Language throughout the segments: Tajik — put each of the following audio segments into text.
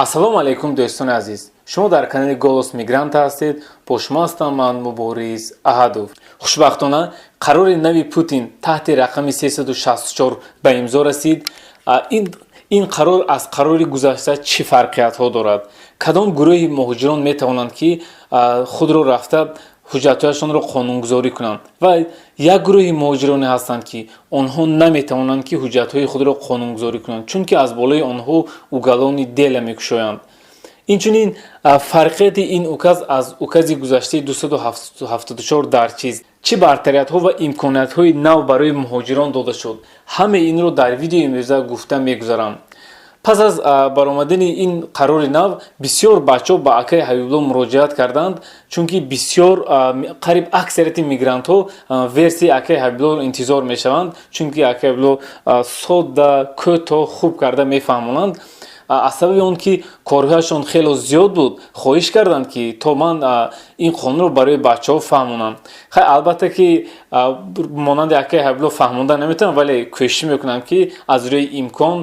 ассалому алайкум дӯстони азиз, шумо дар канали голос мигрант ҳастед. бо шумо ҳастам ман Мубориз Аҳадов. хушбахтона қарори нави Путин таҳти рақами 364 ба имзо расид. ин қарор аз қарори гузашта чӣ фарқиятҳо дорад? кадом гурӯҳи муҳоҷирон метавонанд ки худро рафта ҳуҷҷатҳояшонро қонунгузорӣ кунанд ва як гурӯҳи муҳоҷироне ҳастанд ки онҳо наметавонанд ки ҳуҷҷатҳои худро қонунгузорӣ кунанд, чунки аз болои онҳо уголовни дела мекушоянд. инчунин фарқияти ин указ аз укази гузаштаи 274 дар чист? чӣ бартариятҳо ва имкониятҳои нав барои муҳоҷирон дода шуд? ҳамаи инро дар видеои имрӯза гуфта мегузарам. пас аз баромадани ин қарори нав бисёр бачаҳо ба акаи Ҳабибулло муроҷиат карданд, чунки бисёр қариб аксарияти мигрантҳо версияи акаи Ҳабибуллоро интизор мешаванд, чунки акаи Ҳабибулло содда, кӯтоҳ, хуб карда мефаҳмонанд. аз сабаби он ки корҳояшон хело зиёд буд, хоҳиш карданд ки то ман ин қонунро барои бачаҳо фаҳмонам. албатта ки монанди акаи Ҳабибулло фаҳмонда наметавонам, вале кӯшиш мекунам ки аз рӯи имкон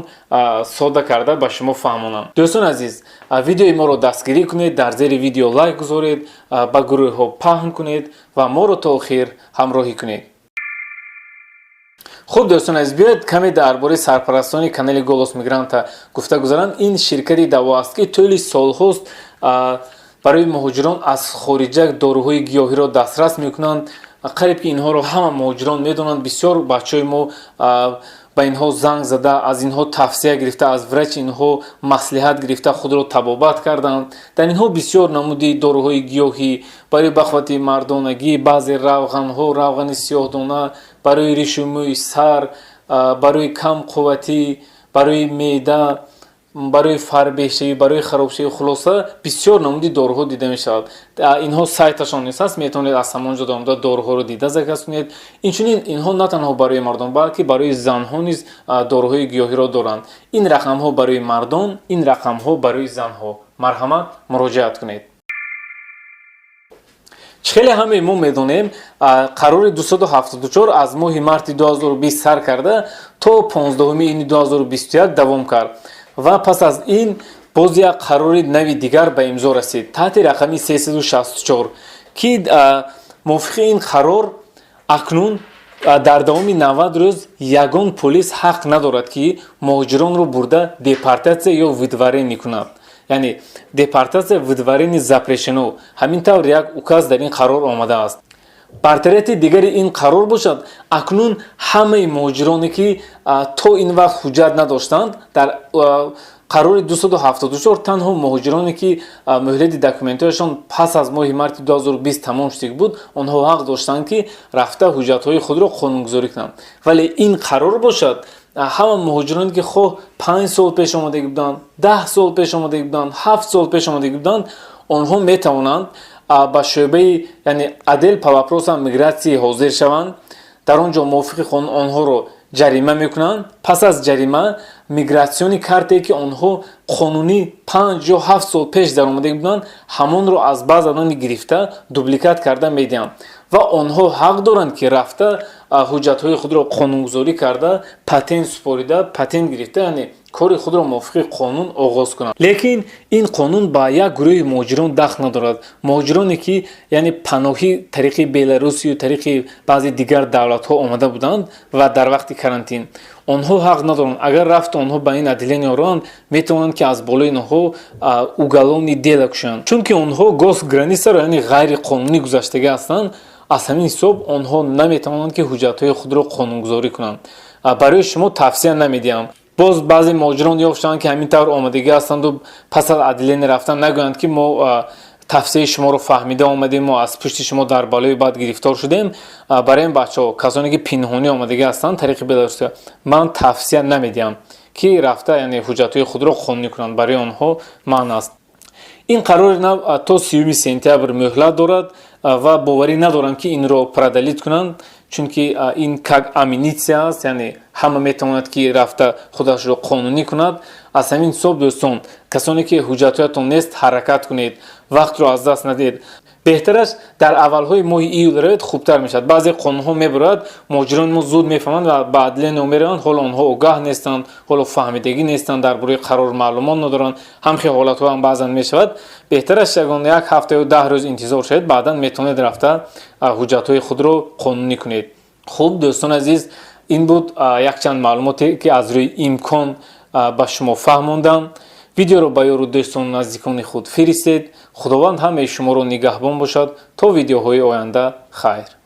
содда карда ба шумо фаҳмонам. дӯстони азиз, видеои моро дастгирӣ кунед, дар зери видео лайк гузоред, ба гурӯҳҳо паҳн кунед ва моро то охир ҳамроҳӣ кунед. хуб дӯстони азиз, биёед каме дар бораи сарпарастони канали голос мигранта гуфта гузарам. ин ширкати даво аст ки тӯли солҳост барои муҳоҷирон аз хориҷа доруҳои гиёҳиро дастрас мекунанд. қариб ки инҳоро ҳама муҳоҷирон медонанд. бисёр бачаҳои мо ба инҳо занг зада, аз инҳо тавсия гирифта, аз врач инҳо маслиҳат гирифта худро табобат карданд. дар инҳо бисёр намуди доруҳои гиёҳӣ барои бахвати мардонагӣ, баъзе равғанҳо, равғани сиёҳдона, барои ришу мӯи сар, барои камқувватӣ, барои меъда, барои фарбеҳшавӣ, барои харобшавӣ, хулоса бисёр намуди доруҳо дида мешавад. инҳо сайташон нист аст, метавонед аз ҳамонҷо дар доруҳоро дида заказ кунед. инчунин инҳо на танҳо барои мардон, балки барои занҳо низ доруҳои гиёҳиро доранд. ин рақамҳо барои мардон, ин рақамҳо барои занҳо. марҳамат, муроҷиат кунед. хеле ҳамаи мо медонем қарори 274 аз моҳи марти 2020 сар карда то 15 ини 2021 давом кард ва пас аз ин боз як қарори нави дигар ба имзо расид таҳти рақами 364 ки мувофиқи ин қарор акнун дар давоми 90 рӯз ягон полис ҳақ надорад ки муҳоҷиронро бурда депортатсия ё видварение кунад. яъне депортатсия, видварение запрешено. ҳамин тавр як указ дар ин қарор омадааст. бартарияти дигари ин қарор бошад, акнун ҳамаи муҳоҷироне ки то ин вақт ҳуҷҷат надоштанд, дар қарори 274 танҳо муҳоҷироне ки муҳлати документҳояшон пас аз моҳи марти 2020 тамом шуда буд, онҳо ҳақ доштанд ки рафта ҳуҷҷатҳои худро қонунгузорӣ кунанд. вале ин қарор бошад, ҳама муҳоҷироне ки хоҳ 5 сол пеш омадагӣ буданд, 10 сол пеш омадагӣ буданд, 7 сол пеш омадагӣ буданд, онҳо метавонанд ба шӯъбаи яъне адел по вопросам мигратсия ҳозир шаванд. дар он ҷо мувофиқи қонун онҳоро ҷарима мекунанд. пас аз ҷарима мигратсиони картае ки онҳо қонунӣ 5 ё 7 сол пеш даромадагӣ буданд, ҳамонро аз баъз одамӣ гирифта дубликат карда медиҳанд ва онҳо ҳақ доранд ки рафта ҳуҷҷатҳои худро қонунгузорӣ карда, патент супорида, патент гирифта, яъне кори худро мувофиқи қонун оғоз кунанд. лекин ин қонун ба як гурӯҳи муҳоҷирон дахл надорад. муҳоҷироне ки яъне паноҳи тариқи беларусию, тариқи баъзе дигар давлатҳо омада буданд ва дар вақти карантин, онҳо ҳақ надоранд. агар рафт онҳо ба ин отделение ороанд, метавонанд ки аз болои онҳо уголовни дела кушанд, чунки онҳо госграницаро яъне ғайриқонунӣ гузаштага ҳастанд. аз ҳамин ҳисоб онҳо наметавонанд ки ҳуҷҷатҳои худро қонунгузорӣ кунанд. барои шумо тавсия намедиҳам. боз баъзе муҳоҷирон ёфтанд ки ҳамин тавр омадагӣ ҳастанду пас аз отделение рафтан нагӯянд ки мо тавсияи шуморо фаҳмида омадем, мо аз пушти шумо дар балои бад гирифтор шудем. барои ин бачаҳо, касоне ки пинҳонӣ омадагӣ ҳастанд тариқи беларусия, ман тавсия намедиҳам ки рафта яъне ҳуҷҷатҳои худро қонунӣ кунанд. барои онҳо манъ аст. ин қарори нав то 30 сентябр муҳлат дорад ва боварӣ надорам ки инро продалит кунанд, чунки ин как аминитсия аст, яъне ҳама метавонад ки рафта худашро қонунӣ кунад. аз ҳамин ҳисоб дӯстон, касоне ки ҳуҷҷатҳоятон нест, ҳаракат кунед, вақтро аз даст надиҳед. беҳтараш дар аввалҳои моҳи июл равед, хубтар мешавад. баъзе қонунҳо мебурад, муҳоҷирони мо зуд мефаҳманд ва ба адлия номераванд, ҳоло онҳо огаҳ нестанд, ҳоло фаҳмидагӣ нестанд, дар бораи қарор маълумот надоранд. ҳамхел ҳолатҳо ҳам баъзан мешавад. беҳтараш ягон 1 ҳафта ё 10 рӯз интизор шавед, баъдан метавонед рафта ҳуҷҷатҳои худро қонунӣ кунед. хуб дӯстон азиз, ин буд якчанд маълумоте ки аз рӯи имкон ба шумо фаҳмондам. видеоро ба ёру дӯстону наздикони худ фиристед. худованд ҳамаи шуморо нигаҳбон бошад. то видеоҳои оянда, хайр.